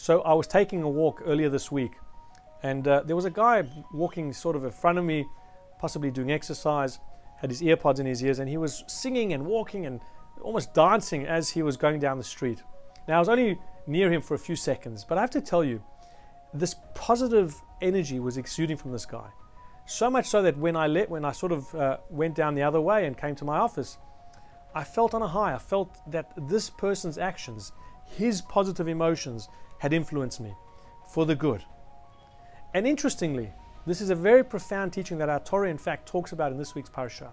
So I was taking a walk earlier this week, and there was a guy walking sort of in front of me, possibly doing exercise, had his earpods in his ears, and he was singing and walking and almost dancing as he was going down the street. Now, I was only near him for a few seconds, but I have to tell you, this positive energy was exuding from this guy. So much so that when I sort of went down the other way and came to my office, I felt on a high. I felt that this person's actions, his positive emotions, had influenced me for the good. And interestingly, this is a very profound teaching that our Torah, in fact, talks about in this week's parasha.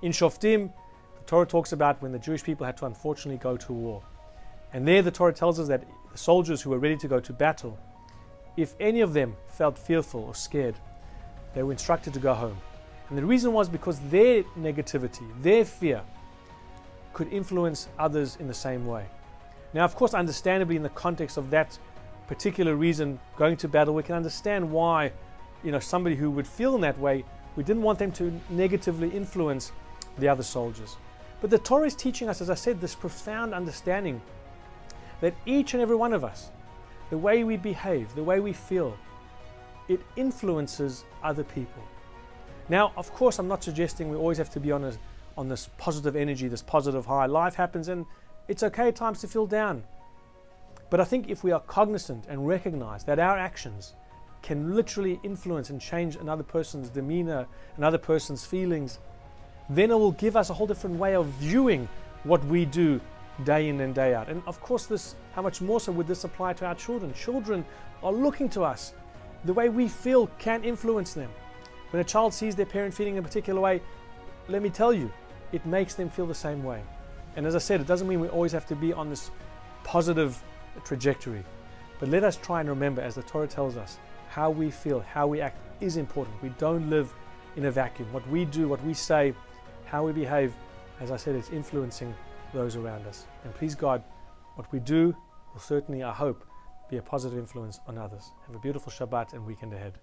In Shoftim, the Torah talks about when the Jewish people had to unfortunately go to war. And there the Torah tells us that the soldiers who were ready to go to battle, if any of them felt fearful or scared, they were instructed to go home. And the reason was because their negativity, their fear, could influence others in the same way. Now, of course, understandably, in the context of that particular reason, going to battle, we can understand why, somebody who would feel in that way, we didn't want them to negatively influence the other soldiers. But the Torah is teaching us, as I said, this profound understanding that each and every one of us, the way we behave, the way we feel, it influences other people. Now, of course, I'm not suggesting we always have to be on this positive energy, this positive high. Life happens and it's okay at times to feel down. But I think if we are cognizant and recognize that our actions can literally influence and change another person's demeanor, another person's feelings, then it will give us a whole different way of viewing what we do day in and day out. And of course, how much more so would this apply to our children? Children are looking to us. The way we feel can influence them. When a child sees their parent feeling in a particular way, let me tell you, it makes them feel the same way. And as I said, it doesn't mean we always have to be on this positive trajectory. But let us try and remember, as the Torah tells us, how we feel, how we act is important. We don't live in a vacuum. What we do, what we say, how we behave, as I said, it's influencing those around us. And please God, what we do will certainly, I hope, be a positive influence on others. Have a beautiful Shabbat and weekend ahead.